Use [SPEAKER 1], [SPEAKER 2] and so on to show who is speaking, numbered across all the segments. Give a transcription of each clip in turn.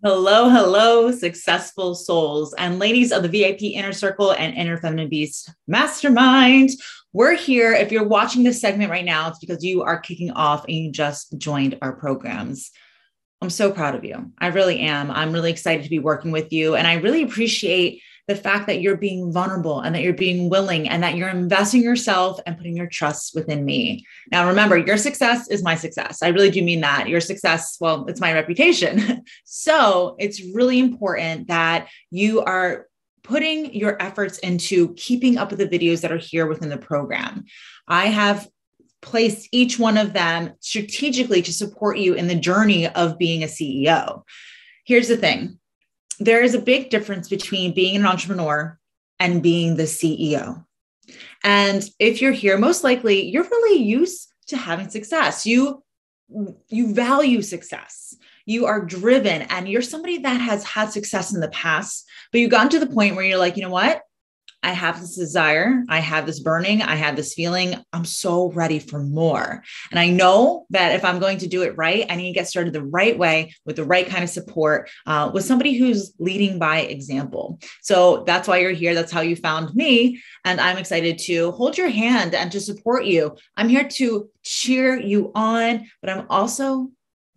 [SPEAKER 1] Hello, hello, successful souls and ladies of the VIP Inner Circle and Inner Feminine Beast Mastermind. We're here. If you're watching this segment right now, it's because you are kicking off and you just joined our programs. I'm so proud of you. I really am. I'm really excited to be working with you. And I really appreciate the fact that you're being vulnerable and that you're being willing and that you're investing yourself and putting your trust within me. Now, remember, your success is my success. I really do mean that. Your success, well, it's my reputation. So it's really important that you are putting your efforts into keeping up with the videos that are here within the program. I have placed each one of them strategically to support you in the journey of being a CEO. Here's the thing. There is a big difference between being an entrepreneur and being the CEO. And if you're here, most likely you're really used to having success. You value success. You are driven and you're somebody that has had success in the past, but you've gotten to the point where you're like, you know what? I have this desire. I have this burning. I have this feeling. I'm so ready for more. And I know that if I'm going to do it right, I need to get started the right way with the right kind of support, with somebody who's leading by example. So that's why you're here. That's how you found me. And I'm excited to hold your hand and to support you. I'm here to cheer you on, but I'm also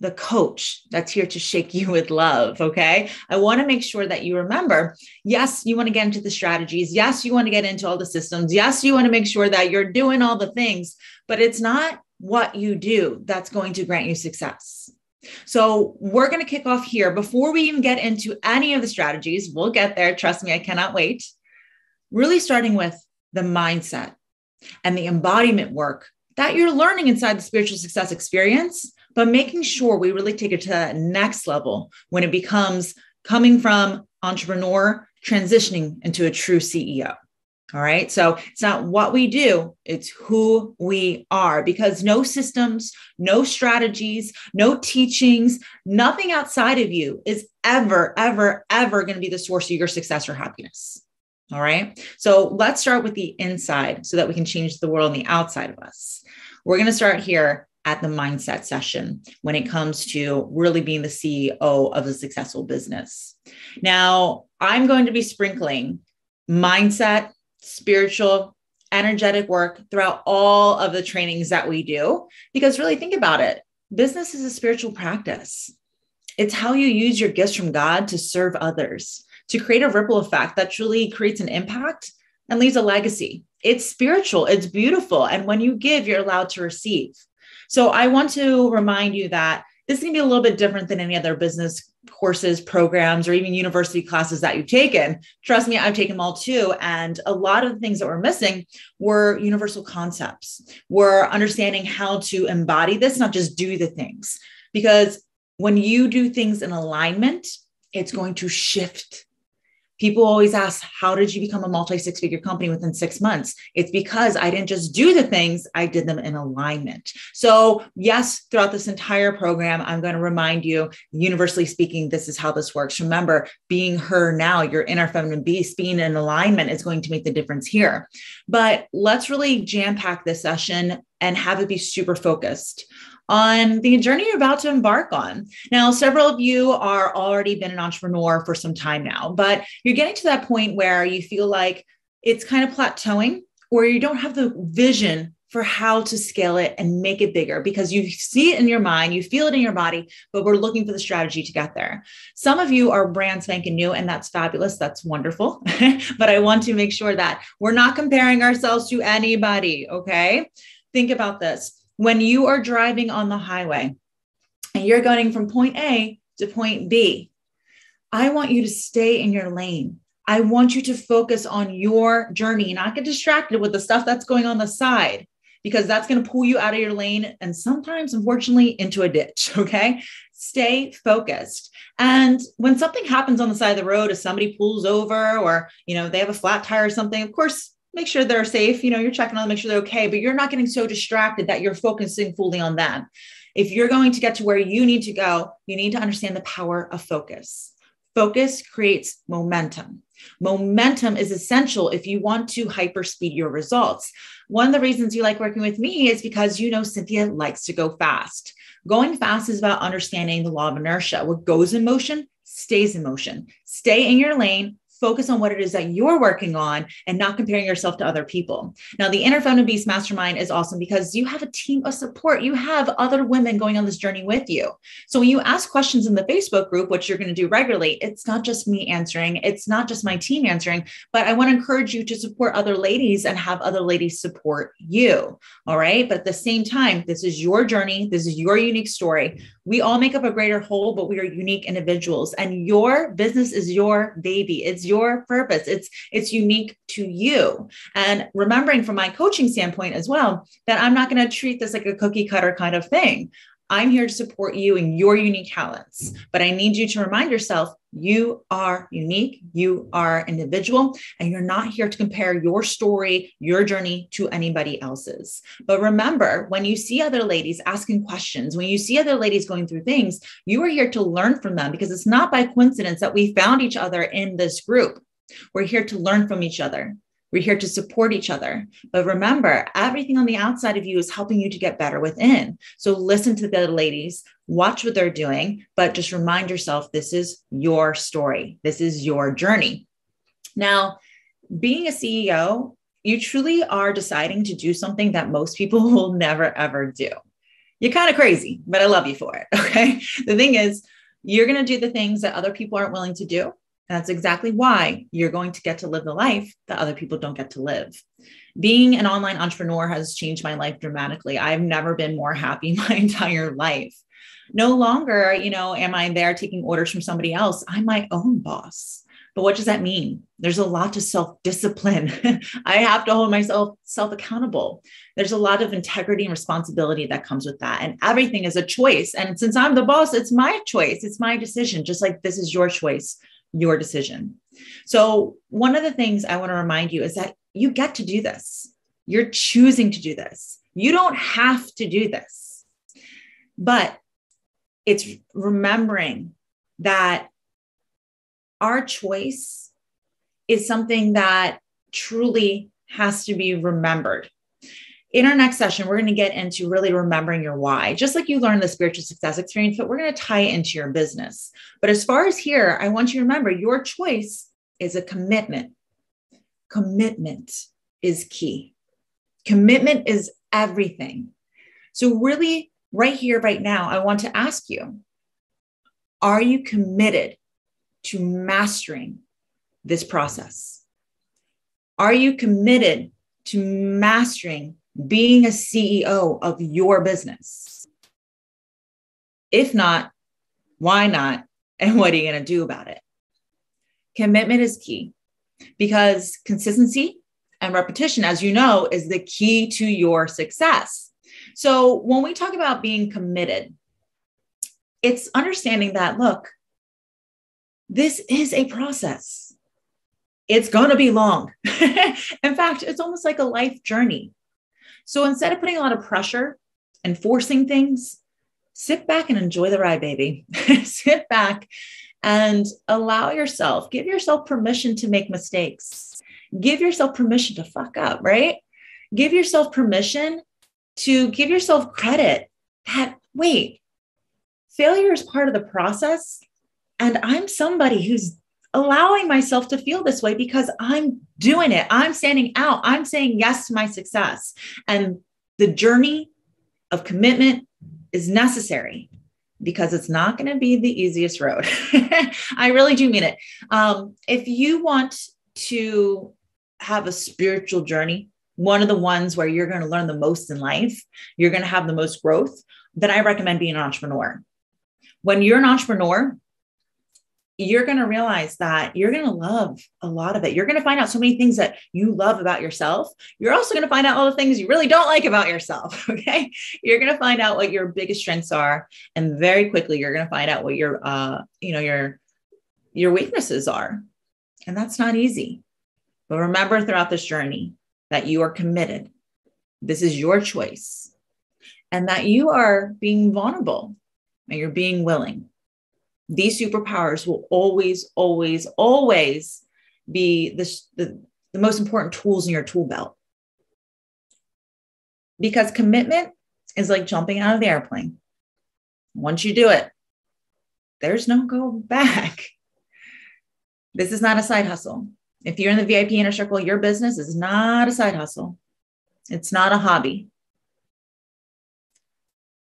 [SPEAKER 1] the coach that's here to shake you with love. Okay. I want to make sure that you remember, yes, you want to get into the strategies. Yes, you want to get into all the systems. Yes, you want to make sure that you're doing all the things, but it's not what you do that's going to grant you success. So we're going to kick off here before we even get into any of the strategies. We'll get there. Trust me, I cannot wait. Really starting with the mindset and the embodiment work that you're learning inside the spiritual success experience, but making sure we really take it to that next level when it becomes coming from entrepreneur, transitioning into a true CEO. All right. So it's not what we do, it's who we are, because no systems, no strategies, no teachings, nothing outside of you is ever going to be the source of your success or happiness. All right. So let's start with the inside so that we can change the world on the outside of us. We're going to start here at the mindset session when it comes to really being the CEO of a successful business. Now, I'm going to be sprinkling mindset, spiritual, energetic work throughout all of the trainings that we do, because really think about it. Business is a spiritual practice. It's how you use your gifts from God to serve others, to create a ripple effect that truly creates an impact and leaves a legacy. It's spiritual, it's beautiful. And when you give, you're allowed to receive. So I want to remind you that this is going to be a little bit different than any other business courses, programs, or even university classes that you've taken. Trust me, I've taken them all too. And a lot of the things that we're missing were universal concepts. We're understanding how to embody this, not just do the things. Because when you do things in alignment, it's going to shift. People always ask, how did you become a multi-six-figure company within 6 months? It's because I didn't just do the things, I did them in alignment. So yes, throughout this entire program, I'm going to remind you, universally speaking, this is how this works. Remember, being her now, your inner feminine beast, being in alignment is going to make the difference here. But let's really jam-pack this session and have it be super focused on the journey you're about to embark on. Now, several of you are already been an entrepreneur for some time now, but you're getting to that point where you feel like it's kind of plateauing, or you don't have the vision for how to scale it and make it bigger, because you see it in your mind, you feel it in your body, but we're looking for the strategy to get there. Some of you are brand spanking new, and that's fabulous. That's wonderful. But I want to make sure that we're not comparing ourselves to anybody. Okay. Think about this. When you are driving on the highway and you're going from point A to point B, I want you to stay in your lane. I want you to focus on your journey, not get distracted with the stuff that's going on the side, because that's going to pull you out of your lane and sometimes, unfortunately, into a ditch. Okay. Stay focused. And when something happens on the side of the road, if somebody pulls over or, they have a flat tire or something, of course, make sure they're safe. You're checking on them, make sure they're okay, but you're not getting so distracted that you're focusing fully on them. If you're going to get to where you need to go, you need to understand the power of focus. Focus creates momentum. Momentum is essential if you want to hyperspeed your results. One of the reasons you like working with me is because Cynthia likes to go fast. Going fast is about understanding the law of inertia. What goes in motion stays in motion. Stay in your lane. Focus on what it is that you're working on and not comparing yourself to other people. Now, the Inner Feminine Beast Mastermind is awesome because you have a team of support. You have other women going on this journey with you. So when you ask questions in the Facebook group, which you're going to do regularly, it's not just me answering. It's not just my team answering, but I want to encourage you to support other ladies and have other ladies support you. All right. But at the same time, this is your journey. This is your unique story. We all make up a greater whole, but we are unique individuals, and your business is your baby. It's your purpose. It's unique to you. And remembering from my coaching standpoint as well, that I'm not going to treat this like a cookie cutter kind of thing. I'm here to support you in your unique talents, but I need you to remind yourself, you are unique, you are individual, and you're not here to compare your story, your journey to anybody else's. But remember, when you see other ladies asking questions, when you see other ladies going through things, you are here to learn from them, because it's not by coincidence that we found each other in this group. We're here to learn from each other. We're here to support each other. But remember, everything on the outside of you is helping you to get better within. So listen to the other ladies, watch what they're doing, but just remind yourself, this is your story. This is your journey. Now, being a CEO, you truly are deciding to do something that most people will never, ever do. You're kind of crazy, but I love you for it. Okay. The thing is, you're going to do the things that other people aren't willing to do. That's exactly why you're going to get to live the life that other people don't get to live. Being an online entrepreneur has changed my life dramatically. I've never been more happy in my entire life. No longer, am I there taking orders from somebody else? I'm my own boss. But what does that mean? There's a lot to self-discipline. I have to hold myself accountable. There's a lot of integrity and responsibility that comes with that. And everything is a choice. And since I'm the boss, it's my choice. It's my decision, just like this is your choice, your decision. So one of the things I want to remind you is that you get to do this. You're choosing to do this. You don't have to do this, but it's remembering that our choice is something that truly has to be remembered. In our next session, we're going to get into really remembering your why, just like you learned the spiritual success experience, but we're going to tie it into your business. But as far as here, I want you to remember your choice is a commitment. Commitment is key. Commitment is everything. So really, right here, right now, I want to ask you, are you committed to mastering this process? Are you committed to mastering being a CEO of your business? If not, why not? And what are you going to do about it? Commitment is key, because consistency and repetition, as you know, is the key to your success. So when we talk about being committed, it's understanding that, look, this is a process. It's going to be long. In fact, it's almost like a life journey. So instead of putting a lot of pressure and forcing things, sit back and enjoy the ride, baby. Sit back and allow yourself, give yourself permission to make mistakes. Give yourself permission to fuck up, right? Give yourself permission to give yourself credit that, wait, failure is part of the process. And I'm somebody who's allowing myself to feel this way because I'm doing it. I'm standing out. I'm saying yes to my success. And the journey of commitment is necessary, because it's not going to be the easiest road. I really do mean it. If you want to have a spiritual journey, one of the ones where you're going to learn the most in life, you're going to have the most growth, then I recommend being an entrepreneur. When you're an entrepreneur, you're going to realize that you're going to love a lot of it. You're going to find out so many things that you love about yourself. You're also going to find out all the things you really don't like about yourself. Okay. You're going to find out what your biggest strengths are. And very quickly, you're going to find out what your weaknesses are. And that's not easy. But remember throughout this journey that you are committed. This is your choice. And that you are being vulnerable and you're being willing. These superpowers will always, always, always be the most important tools in your tool belt. Because commitment is like jumping out of the airplane. Once you do it, there's no go back. This is not a side hustle. If you're in the VIP inner circle, your business is not a side hustle. It's not a hobby.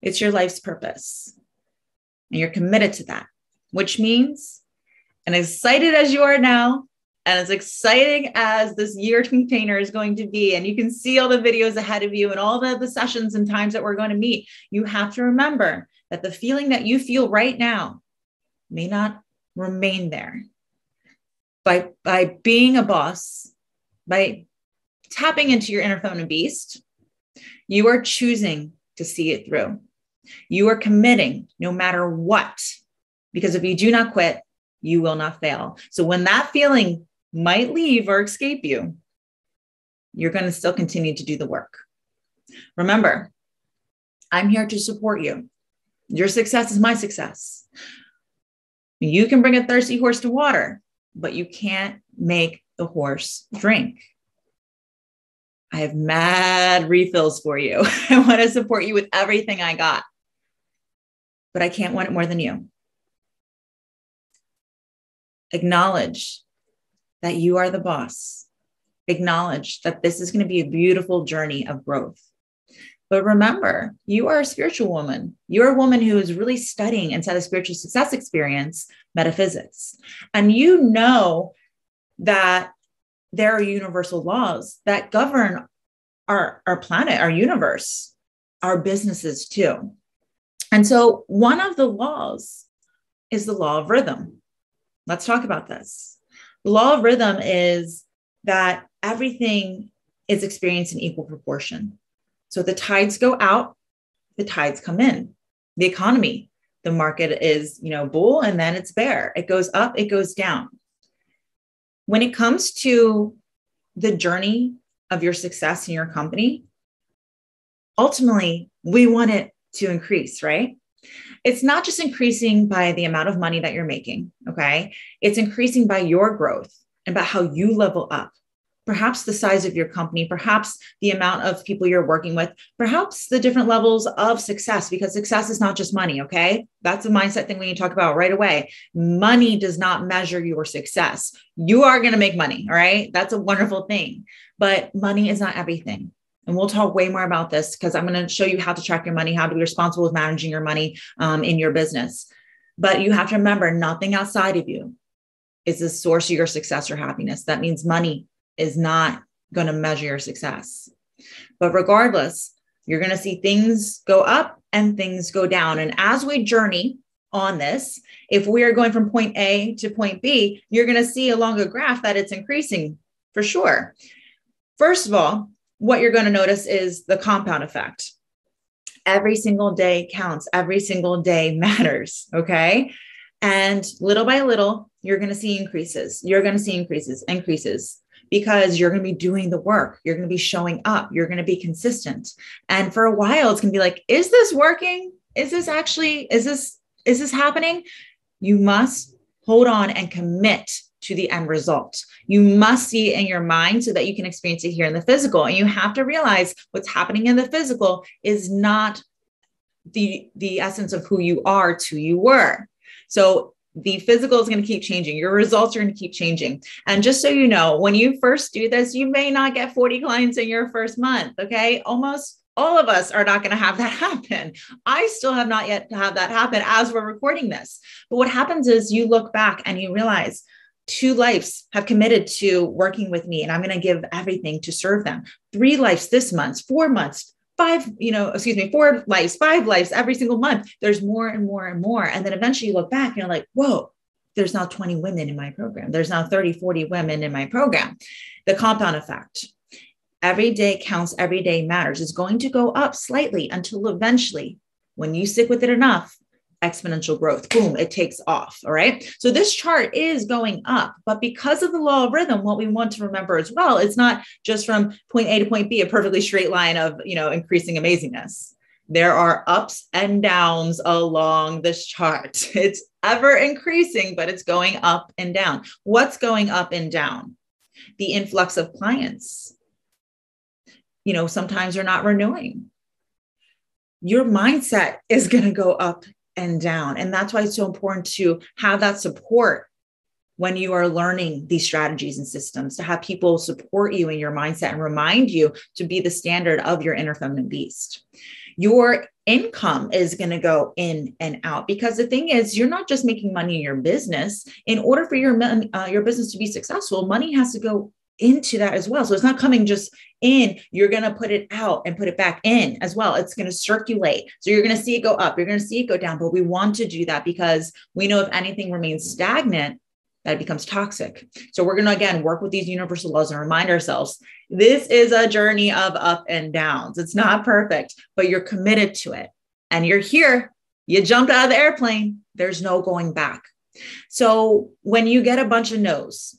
[SPEAKER 1] It's your life's purpose. And you're committed to that, which means, and as excited as you are now, and as exciting as this year container is going to be, and you can see all the videos ahead of you and all the sessions and times that we're going to meet, you have to remember that the feeling that you feel right now may not remain there. By being a boss, by tapping into your inner feminine beast, you are choosing to see it through. You are committing no matter what, because if you do not quit, you will not fail. So when that feeling might leave or escape you, you're going to still continue to do the work. Remember, I'm here to support you. Your success is my success. You can bring a thirsty horse to water, but you can't make the horse drink. I have mad refills for you. I want to support you with everything I got, but I can't want it more than you. Acknowledge that you are the boss. Acknowledge that this is going to be a beautiful journey of growth. But remember, you are a spiritual woman. You're a woman who is really studying inside the spiritual success experience, metaphysics. And you know that there are universal laws that govern our planet, our universe, our businesses too. And so one of the laws is the law of rhythm. Let's talk about this. The law of rhythm is that everything is experienced in equal proportion. So the tides go out, the tides come in. The economy, the market is, bull and then it's bear. It goes up, it goes down. When it comes to the journey of your success in your company, ultimately, we want it to increase, right? It's not just increasing by the amount of money that you're making, okay? It's increasing by your growth and by how you level up. Perhaps the size of your company, perhaps the amount of people you're working with, perhaps the different levels of success, because success is not just money, okay? That's a mindset thing we need to talk about right away. Money does not measure your success. You are going to make money, all right? That's a wonderful thing, but money is not everything. And we'll talk way more about this because I'm going to show you how to track your money, how to be responsible with managing your money in your business. But you have to remember, nothing outside of you is the source of your success or happiness. That means money is not going to measure your success. But regardless, you're going to see things go up and things go down. And as we journey on this, if we are going from point A to point B, you're going to see along a graph that it's increasing for sure. First of all, what you're going to notice is the compound effect. Every single day counts. Every single day matters. Okay. And little by little, you're going to see increases. You're going to see increases. Because you're going to be doing the work. You're going to be showing up. You're going to be consistent. And for a while, it's going to be like, is this working? Is this happening? You must hold on and commit to the end result. You must see it in your mind so that you can experience it here in the physical. And you have to realize what's happening in the physical is not the essence of who you are to who you were. So the physical is going to keep changing. Your results are going to keep changing. And just so you know, when you first do this, you may not get 40 clients in your first month. Okay. Almost all of us are not going to have that happen. I still have not yet had that happen as we're recording this. But what happens is you look back and you realize 2 lives have committed to working with me and I'm going to give everything to serve them. 3 lives this month, 4 months, 4 lives, 5 lives every single month. There's more and more and more. And then eventually you look back and you're like, whoa, there's now 20 women in my program. There's now 30, 40 women in my program. The compound effect. Every day counts. Every day matters. It's going to go up slightly until eventually, when you stick with it enough, exponential growth, boom, it takes off. All right. So this chart is going up, but because of the law of rhythm, what we want to remember as well, it's not just from point A to point B, a perfectly straight line of, increasing amazingness. There are ups and downs along this chart. It's ever increasing, but it's going up and down. What's going up and down? The influx of clients. Sometimes you're not renewing. Your mindset is going to go up and down. And that's why it's so important to have that support when you are learning these strategies and systems, to have people support you in your mindset and remind you to be the standard of your inner feminine beast. Your income is going to go in and out, because the thing is, you're not just making money in your business. In order for your business to be successful, money has to go into that as well. So it's not coming just in, you're going to put it out and put it back in as well. It's going to circulate. So you're going to see it go up, you're going to see it go down, but we want to do that because we know if anything remains stagnant, that it becomes toxic. So we're going to, again, work with these universal laws and remind ourselves, this is a journey of up and downs. It's not perfect, but you're committed to it. And you're here, you jumped out of the airplane. There's no going back. So when you get a bunch of no's,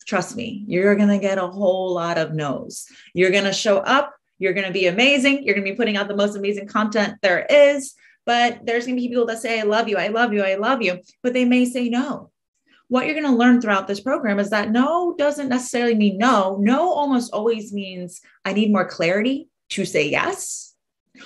[SPEAKER 1] trust me, you're going to get a whole lot of no's. You're going to show up. You're going to be amazing. You're going to be putting out the most amazing content there is, but there's going to be people that say, I love you. I love you. I love you. But they may say no. What you're going to learn throughout this program is that no doesn't necessarily mean no. No almost always means I need more clarity to say yes,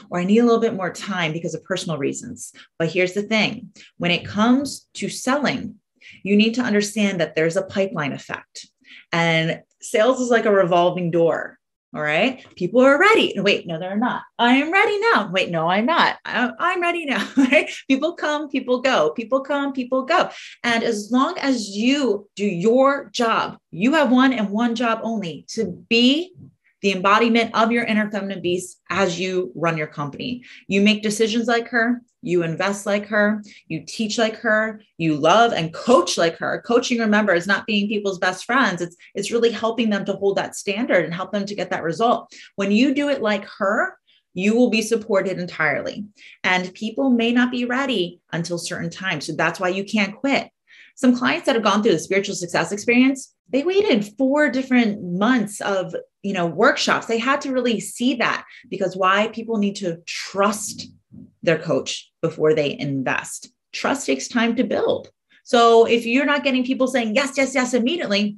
[SPEAKER 1] or I need a little bit more time because of personal reasons. But here's the thing. When it comes to selling, you need to understand that there's a pipeline effect, and sales is like a revolving door. All right. People are ready. Wait, no, they're not. I am ready now. Wait, no, I'm not. I'm ready now. Right? People come, people go. People come, people go. And as long as you do your job, you have one and one job only, to be the embodiment of your inner feminine beast as you run your company. You make decisions like her. You invest like her, you teach like her, you love and coach like her. Coaching, remember, is not being people's best friends. It's really helping them to hold that standard and help them to get that result. When you do it like her, you will be supported entirely. And people may not be ready until certain times. So that's why you can't quit. Some clients that have gone through the spiritual success experience, they waited 4 different months of, workshops. They had to really see that, because why? People need to trust their coach before they invest. Trust takes time to build. So if you're not getting people saying yes, yes, yes immediately,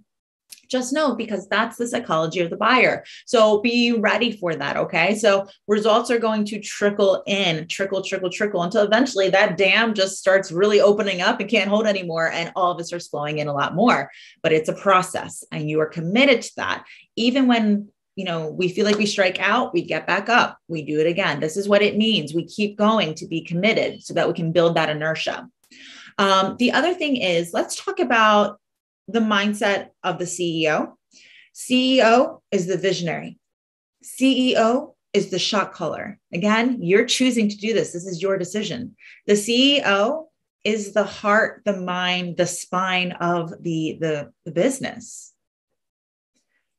[SPEAKER 1] just know, because that's the psychology of the buyer. So be ready for that. Okay. So results are going to trickle in, trickle, until eventually that dam just starts really opening up and can't hold anymore. And all of it starts flowing in a lot more, but it's a process, and you are committed to that. Even when we feel like we strike out, we get back up, we do it again. This is what it means. We keep going to be committed so that we can build that inertia. The other thing is, let's talk about the mindset of the CEO. CEO is the visionary. CEO is the shot caller. Again, you're choosing to do this. This is your decision. The CEO is the heart, the mind, the spine of the business.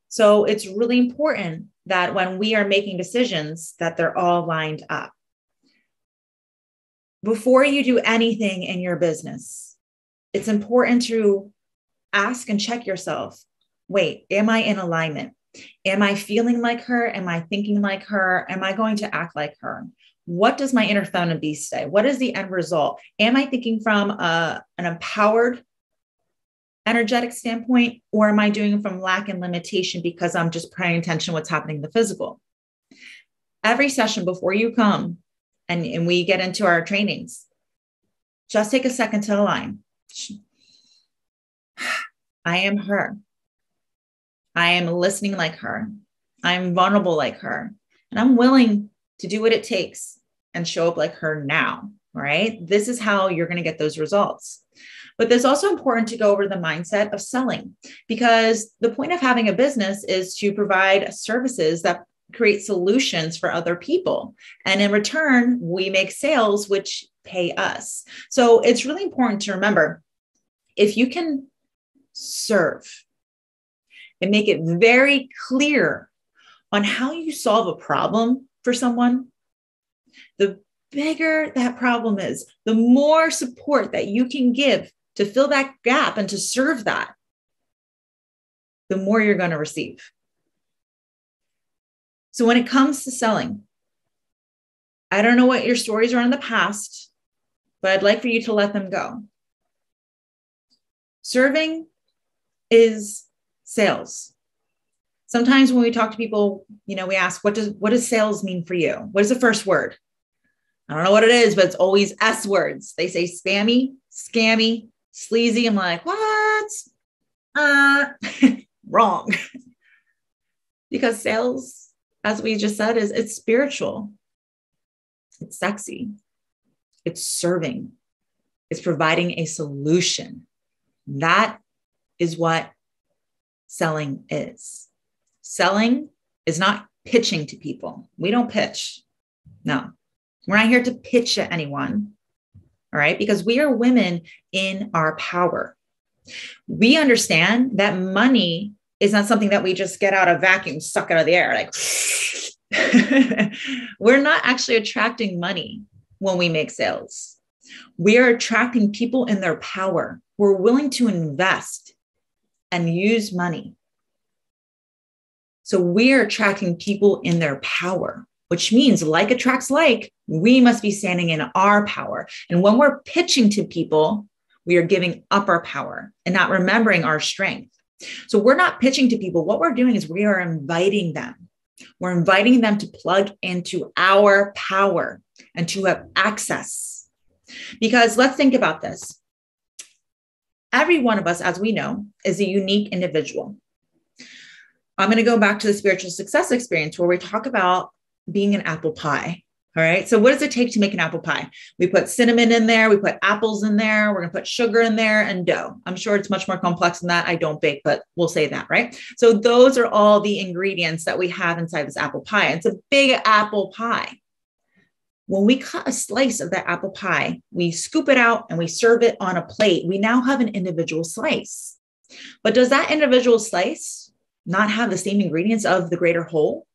[SPEAKER 1] So it's really important that when we are making decisions, that they're all lined up. Before you do anything in your business, it's important to ask and check yourself. Wait, am I in alignment? Am I feeling like her? Am I thinking like her? Am I going to act like her? What does my inner feminine beast say? What is the end result? Am I thinking from an empowered energetic standpoint, or am I doing it from lack and limitation because I'm just paying attention to what's happening in the physical? Every session before you come and we get into our trainings, just take a second to align. I am her. I am listening like her. I'm vulnerable like her. And I'm willing to do what it takes and show up like her now, right? This is how you're going to get those results. But it's also important to go over the mindset of selling, because the point of having a business is to provide services that create solutions for other people. And in return, we make sales, which pay us. So it's really important to remember, if you can serve and make it very clear on how you solve a problem for someone, the bigger that problem is, the more support that you can give to fill that gap and to serve that, the more you're going to receive. So when it comes to selling, I don't know what your stories are in the past, but I'd like for you to let them go. Serving is sales. Sometimes when we talk to people, we ask, what does sales mean for you? What is the first word? I don't know what it is, but it's always S words. They say spammy, scammy, sleazy. I'm like, what? Wrong. Because sales, as we just said, it's spiritual. It's sexy. It's serving. It's providing a solution. That is what selling is. Selling is not pitching to people. We don't pitch. No, we're not here to pitch at anyone. All right. Because we are women in our power. We understand that money is not something that we just get out of vacuum, suck out of the air. Like, we're not actually attracting money when we make sales. We are attracting people in their power. We're willing to invest and use money. So we are attracting people in their power, which means like attracts like, we must be standing in our power. And when we're pitching to people, we are giving up our power and not remembering our strength. So we're not pitching to people. What we're doing is we are inviting them. We're inviting them to plug into our power and to have access. Because let's think about this. Every one of us, as we know, is a unique individual. I'm going to go back to the spiritual success experience where we talk about being an apple pie. All right. So what does it take to make an apple pie? We put cinnamon in there. We put apples in there. We're going to put sugar in there and dough. I'm sure it's much more complex than that. I don't bake, but we'll say that, right? So those are all the ingredients that we have inside this apple pie. It's a big apple pie. When we cut a slice of that apple pie, we scoop it out and we serve it on a plate. We now have an individual slice. But does that individual slice not have the same ingredients of the greater whole?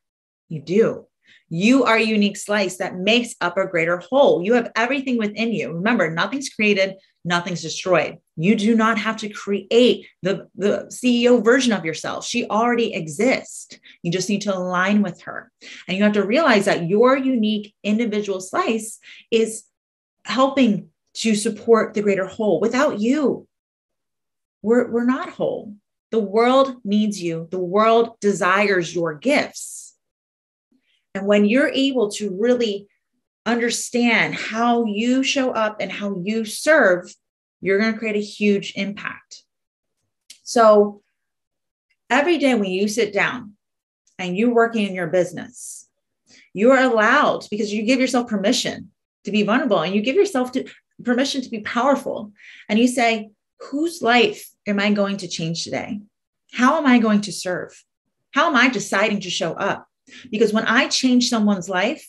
[SPEAKER 1] You do. You are a unique slice that makes up a greater whole. You have everything within you. Remember, nothing's created, nothing's destroyed. You do not have to create the CEO version of yourself. She already exists. You just need to align with her. And you have to realize that your unique individual slice is helping to support the greater whole. Without you, we're not whole. The world needs you. The world desires your gifts. And when you're able to really understand how you show up and how you serve, you're going to create a huge impact. So every day when you sit down and you're working in your business, you are allowed, because you give yourself permission to be vulnerable and you give yourself permission to be powerful. And you say, whose life am I going to change today? How am I going to serve? How am I deciding to show up? Because when I change someone's life,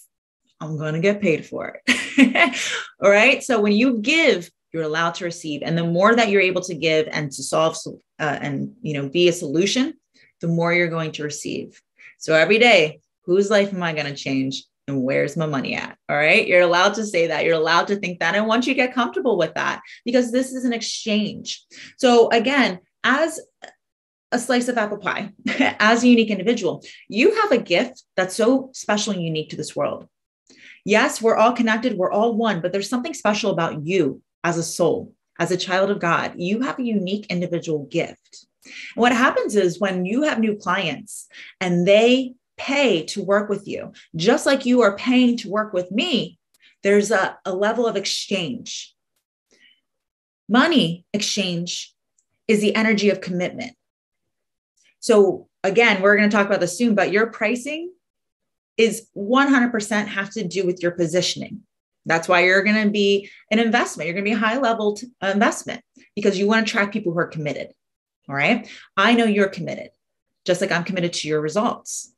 [SPEAKER 1] I'm going to get paid for it. All right. So when you give, you're allowed to receive. And the more that you're able to give and to solve and, be a solution, the more you're going to receive. So every day, whose life am I going to change? And where's my money at? All right. You're allowed to say that. You're allowed to think that. And once you get comfortable with that, because this is an exchange. So again, as a slice of apple pie, as a unique individual, you have a gift that's so special and unique to this world. Yes, we're all connected. We're all one, but there's something special about you as a soul, as a child of God. You have a unique individual gift. And what happens is when you have new clients and they pay to work with you, just like you are paying to work with me, there's a level of exchange. Money exchange is the energy of commitment. So again, we're going to talk about this soon, but your pricing is 100% have to do with your positioning. That's why you're going to be an investment. You're going to be a high level investment because you want to attract people who are committed. All right. I know you're committed, just like I'm committed to your results.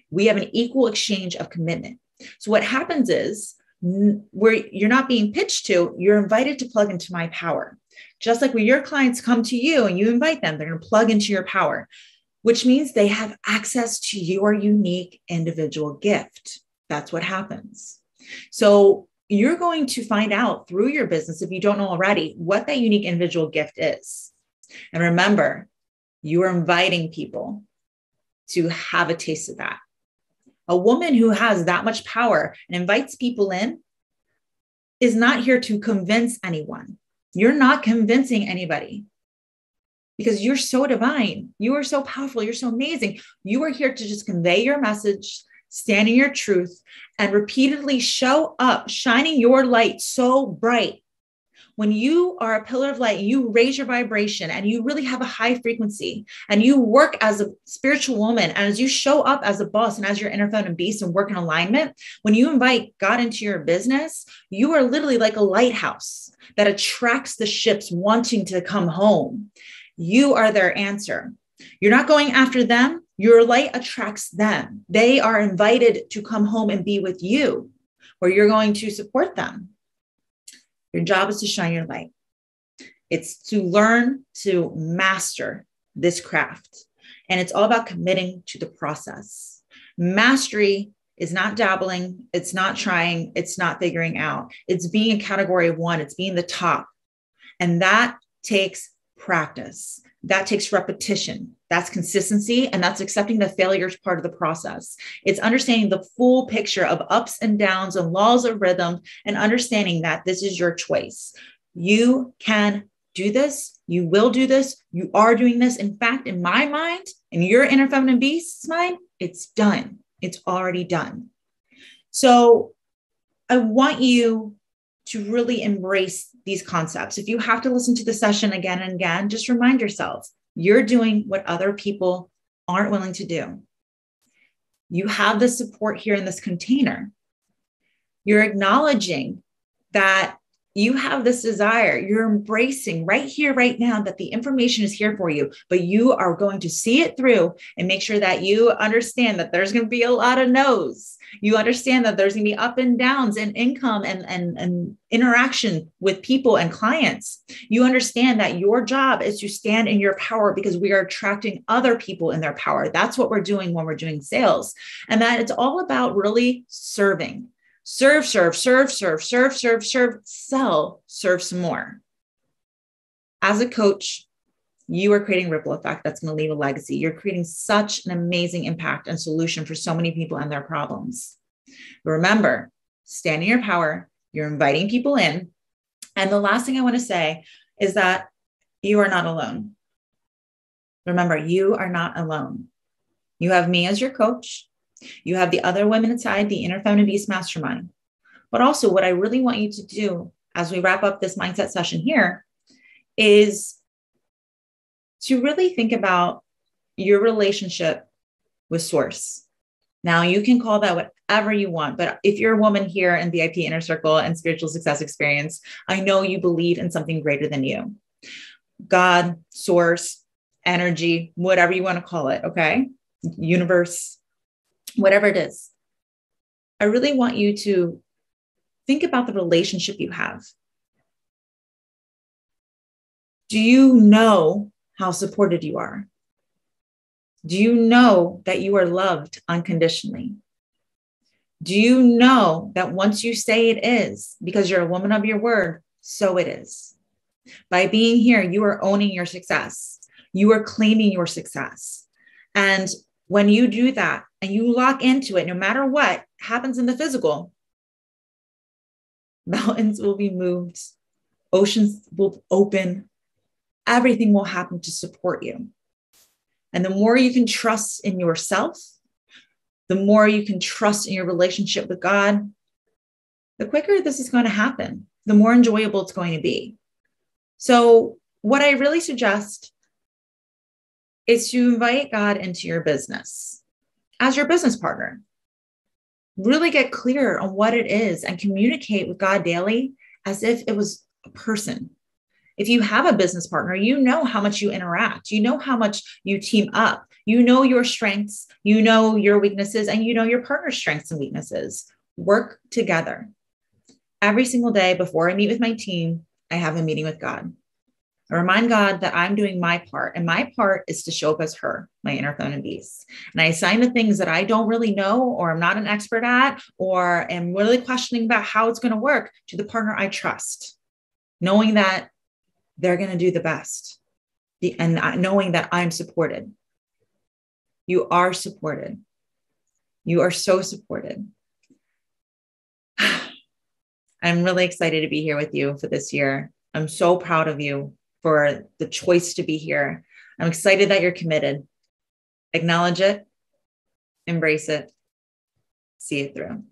[SPEAKER 1] We have an equal exchange of commitment. So what happens is where you're not being pitched to, you're invited to plug into my power. Just like when your clients come to you and you invite them, they're going to plug into your power, which means they have access to your unique individual gift. That's what happens. So you're going to find out through your business, if you don't know already, what that unique individual gift is. And remember, you are inviting people to have a taste of that. A woman who has that much power and invites people in is not here to convince anyone. You're not convincing anybody because you're so divine. You are so powerful. You're so amazing. You are here to just convey your message stand in your truth, and repeatedly show up, shining your light so bright. When you are a pillar of light, you raise your vibration and you really have a high frequency and you work as a spiritual woman. And as you show up as a boss and as your inner feminine beast and work in alignment, when you invite God into your business, you are literally like a lighthouse that attracts the ships wanting to come home. You are their answer. You're not going after them. Your light attracts them. They are invited to come home and be with you, where you're going to support them. Your job is to shine your light. It's to learn to master this craft. And it's all about committing to the process. Mastery is not dabbling. It's not trying. It's not figuring out. It's being a category of one. It's being the top. And that takes practice. That takes repetition. That's consistency. And that's accepting the failures part of the process. It's understanding the full picture of ups and downs and laws of rhythm and understanding that this is your choice. You can do this. You will do this. You are doing this. In fact, in my mind, in your inner feminine beast's mind, it's done. It's already done. So I want you to really embrace these concepts. If you have to listen to the session again and again, just remind yourself, you're doing what other people aren't willing to do. You have the support here in this container. You're acknowledging that you have this desire. You're embracing right here, right now, that the information is here for you, but you are going to see it through and make sure that you understand that there's going to be a lot of no's. You understand that there's going to be up and downs in income and interaction with people and clients. You understand that your job is to stand in your power because we are attracting other people in their power. That's what we're doing when we're doing sales. And that it's all about really serving. Serve, serve, serve, serve, serve, serve, serve, sell, serve some more. As a coach, you are creating a ripple effect that's going to leave a legacy. You're creating such an amazing impact and solution for so many people and their problems. But remember, stand in your power. You're inviting people in. And the last thing I want to say is that you are not alone. Remember, you are not alone. You have me as your coach. You have the other women inside the Inner Feminine Beast Mastermind. But also what I really want you to do as we wrap up this mindset session here is to really think about your relationship with Source. Now, you can call that whatever you want, but if you're a woman here in VIP Inner Circle and Spiritual Success Experience, I know you believe in something greater than you. God, Source, energy, whatever you want to call it, okay? Universe, whatever it is. I really want you to think about the relationship you have. Do you know how supported you are? Do you know that you are loved unconditionally? Do you know that once you say it is, because you're a woman of your word, so it is? By being here, you are owning your success. You are claiming your success. And when you do that and you lock into it, no matter what happens in the physical, mountains will be moved, oceans will open, everything will happen to support you. And the more you can trust in yourself, the more you can trust in your relationship with God, the quicker this is going to happen, the more enjoyable it's going to be. So what I really suggest is to invite God into your business as your business partner. Really get clear on what it is and communicate with God daily as if it was a person. If you have a business partner, you know how much you interact. You know how much you team up. You know your strengths, you know your weaknesses, and you know your partner's strengths and weaknesses. Work together. Every single day before I meet with my team, I have a meeting with God. I remind God that I'm doing my part, and my part is to show up as her, my inner feminine beast. And I assign the things that I don't really know, or I'm not an expert at, or am really questioning about how it's going to work to the partner I trust, knowing that they're going to do the best and knowing that I'm supported. You are supported. You are so supported. I'm really excited to be here with you for this year. I'm so proud of you for the choice to be here. I'm excited that you're committed. Acknowledge it, embrace it, see it through.